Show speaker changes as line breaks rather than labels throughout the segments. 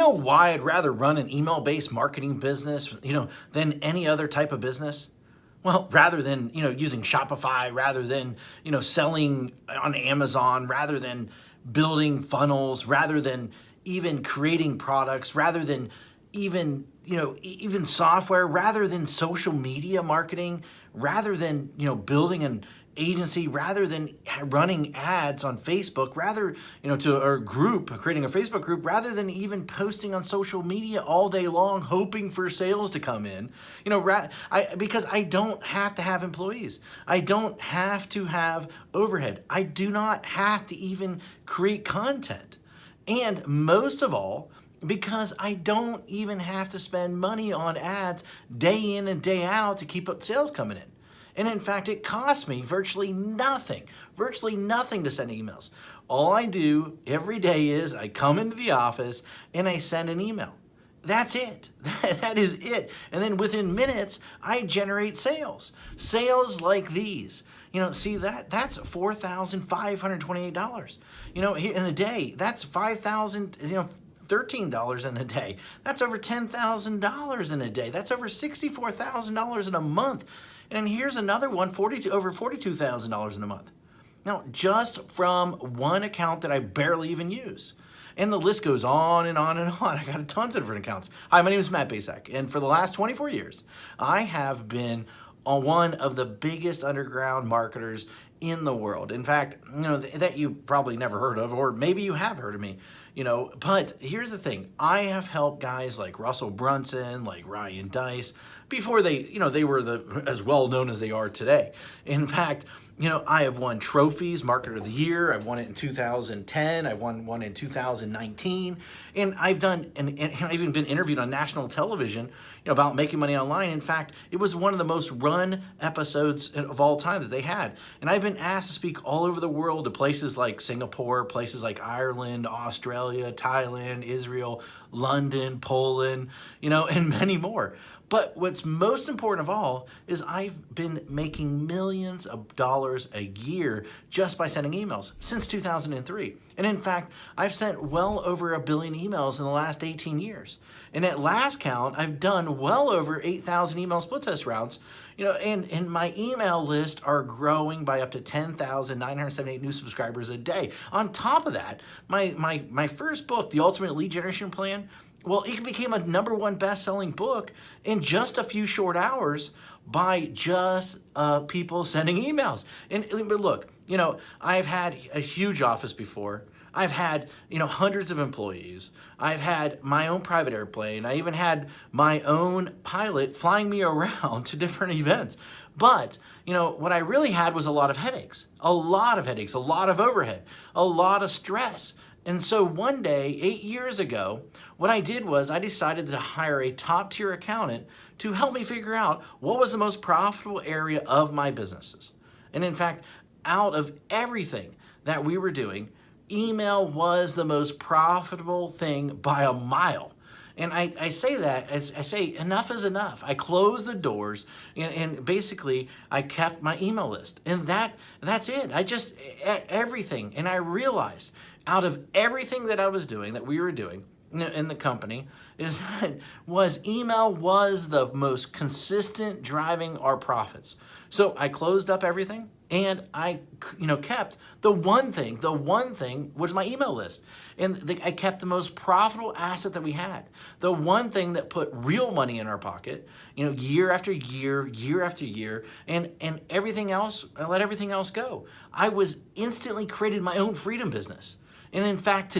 know why I'd rather run an email-based marketing business, than any other type of business? Well, rather than, using Shopify, rather than, selling on Amazon, rather than building funnels, rather than even creating products, rather than even software, rather than social media marketing, rather than, building an agency, rather than running ads on Facebook, rather, creating a Facebook group, rather than even posting on social media all day long, hoping for sales to come in, because I don't have to have employees. I don't have to have overhead. I do not have to even create content. And most of all, because I don't even have to spend money on ads day in and day out to keep up sales coming in. And in fact, it costs me virtually nothing to send emails. All I do every day is I come into the office and I send an email. That's it. That is it. And then within minutes, I generate sales. Sales like these. See that's $4,528. In a day, that's $5,000, $13 in a day. That's over $10,000 in a day. That's over $64,000 in a month. And here's another one, over $42,000 in a month. Now, just from one account that I barely even use. And the list goes on and on and on. I got tons of different accounts. Hi, my name is Matt Basak, and for the last 24 years, I have been one of the biggest underground marketers in the world. In fact, that you probably never heard of, or maybe you have heard of me, but here's the thing. I have helped guys like Russell Brunson, like Ryan Deiss, before they were as well known as they are today. In fact, I have won trophies, Marketer of the Year. I've won it in 2010. I won one in 2019. And I've even been interviewed on national television, about making money online. In fact, it was one of the most run episodes of all time that they had. And I've been asked to speak all over the world to places like Singapore, places like Ireland, Australia, Thailand, Israel, London, Poland, and many more. But what's most important of all is I've been making millions of dollars a year just by sending emails since 2003. And in fact, I've sent well over 1 billion emails in the last 18 years. And at last count, I've done well over 8,000 email split test rounds, and my email list are growing by up to 10,978 new subscribers a day. On top of that, my first book, The Ultimate Lead Generation Plan, well, it became a #1 best-selling book in just a few short hours by just people sending emails. But look, I've had a huge office before. I've had, hundreds of employees. I've had my own private airplane. I even had my own pilot flying me around to different events. But, what I really had was a lot of headaches, a lot of overhead, a lot of stress. And so one day, 8 years ago, what I did was I decided to hire a top-tier accountant to help me figure out what was the most profitable area of my businesses. And in fact, out of everything that we were doing, email was the most profitable thing by a mile. And I say that, as I say, enough is enough. I closed the doors and basically I kept my email list. And that's it. Everything. And I realized out of everything that I was doing, that we were doing in the company, email was the most consistent driving our profits. So I closed up everything and I kept the one thing was my email list. And I kept the most profitable asset that we had. The one thing that put real money in our pocket, year after year, year after year, and everything else, I let everything else go. I was instantly created my own freedom business. And in fact,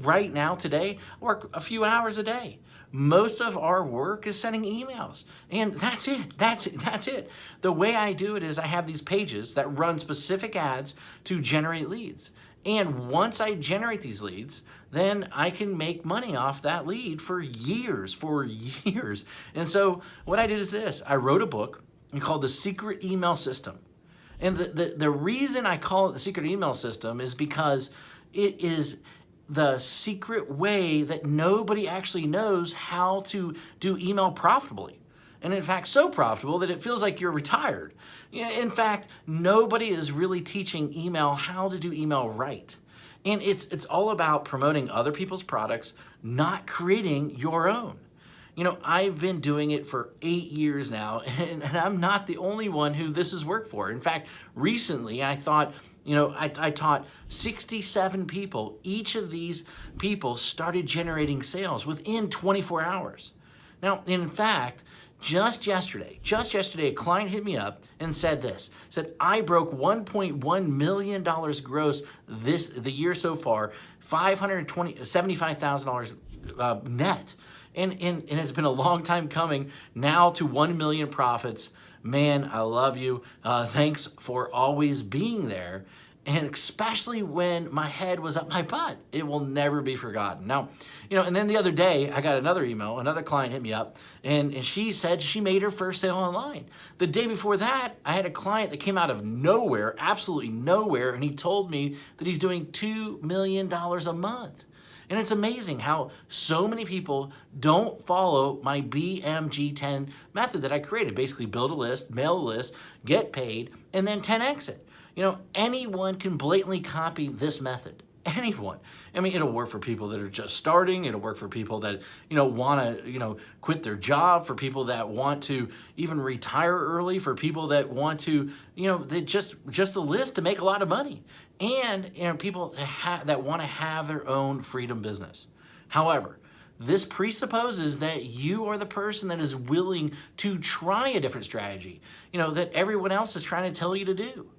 right now, I work a few hours a day. Most of our work is sending emails. And that's it. The way I do it is I have these pages that run specific ads to generate leads. And once I generate these leads, then I can make money off that lead for years. And so what I did is this. I wrote a book called The Secret Email System. And the reason I call it The Secret Email System is because it is the secret way that nobody actually knows how to do email profitably. And in fact, so profitable that it feels like you're retired. In fact, nobody is really teaching email how to do email right. And it's all about promoting other people's products, not creating your own. I've been doing it for 8 years now, and I'm not the only one who this has worked for. In fact, recently I thought, I taught 67 people. Each of these people started generating sales within 24 hours. Now, in fact, just yesterday, a client hit me up and said I broke $1.1 million gross the year so far, $75,000 net. And it's been a long time coming now to 1 million profits. Man, I love you. Thanks for always being there. And especially when my head was up my butt, it will never be forgotten. Now, and then the other day I got another email, another client hit me up, and she said she made her first sale online. The day before that, I had a client that came out of nowhere, absolutely nowhere, and he told me that he's doing $2 million a month. And it's amazing how so many people don't follow my BMG10 method that I created. Basically build a list, mail a list, get paid, and then 10x it. Anyone can blatantly copy this method. Anyone. I mean, it'll work for people that are just starting. It'll work for people that, want to, quit their job, for people that want to even retire early, for people that want to, they just a list to make a lot of money. And, people that want to have their own freedom business. However, this presupposes that you are the person that is willing to try a different strategy, that everyone else is trying to tell you to do.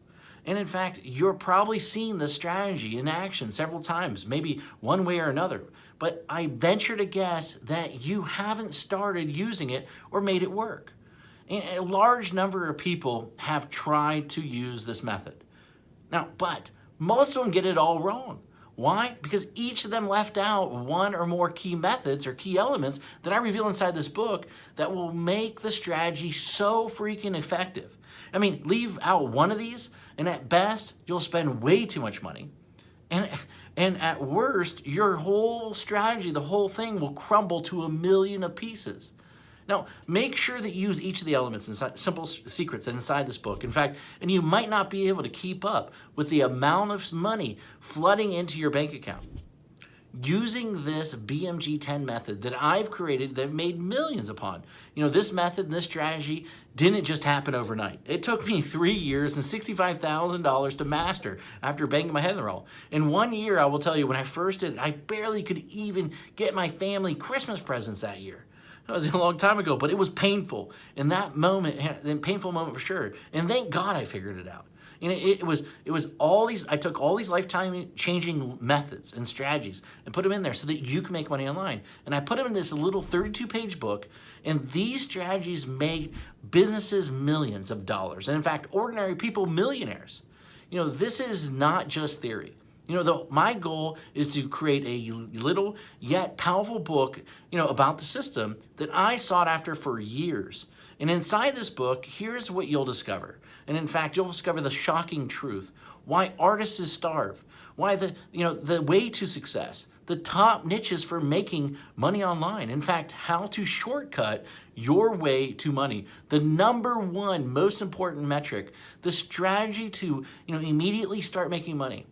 And in fact, you're probably seen this strategy in action several times, maybe one way or another. But I venture to guess that you haven't started using it or made it work. And a large number of people have tried to use this method. Now, but most of them get it all wrong. Why? Because each of them left out one or more key methods or key elements that I reveal inside this book that will make the strategy so freaking effective. I mean, leave out one of these, and at best, you'll spend way too much money. And at worst, your whole strategy, the whole thing will crumble to a million of pieces. Now, make sure that you use each of the elements and simple secrets inside this book. In fact, and you might not be able to keep up with the amount of money flooding into your bank account. Using this BMG10 method that I've created, that I've made millions upon. This method and this strategy didn't just happen overnight. It took me 3 years and $65,000 to master after banging my head in the wall. In 1 year, I will tell you, when I first did it, I barely could even get my family Christmas presents that year. That was a long time ago, but it was painful. In that moment, a painful moment for sure. And thank God I figured it out. And it was all these, I took all these lifetime changing methods and strategies and put them in there so that you can make money online. And I put them in this little 32-page book, and these strategies made businesses millions of dollars. And in fact, ordinary people millionaires. This is not just theory. My goal is to create a little yet powerful book, about the system that I sought after for years. And inside this book, here's what you'll discover. And in fact, you'll discover the shocking truth. Why artists starve. Why the way to success. The top niches for making money online. In fact, how to shortcut your way to money. The number one most important metric. The strategy to, immediately start making money.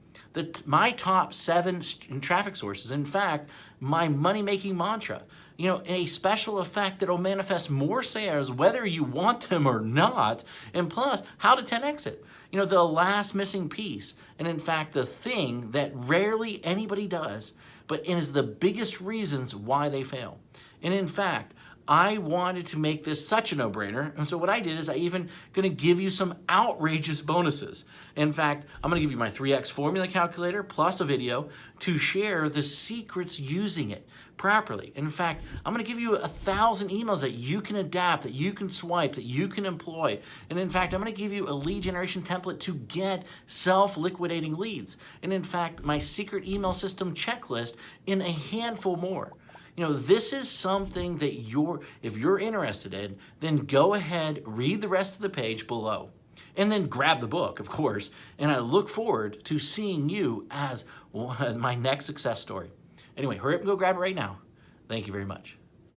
My top 7 traffic sources. In fact, my money-making mantra. A special effect that will manifest more sales whether you want them or not. And plus, how to 10x it. The last missing piece. And in fact, the thing that rarely anybody does, but it is the biggest reasons why they fail. And in fact, I wanted to make this such a no-brainer, and so what I did is I even going to give you some outrageous bonuses. In fact, I'm going to give you my 3x formula calculator plus a video to share the secrets using it properly. In fact, I'm going to give you 1,000 emails that you can adapt, that you can swipe, that you can employ. And in fact, I'm going to give you a lead generation template to get self-liquidating leads. And in fact, my secret email system checklist in a handful more. This is something that if you're interested in, then go ahead, read the rest of the page below, and then grab the book, of course. And I look forward to seeing you as my next success story. Anyway, hurry up and go grab it right now. Thank you very much.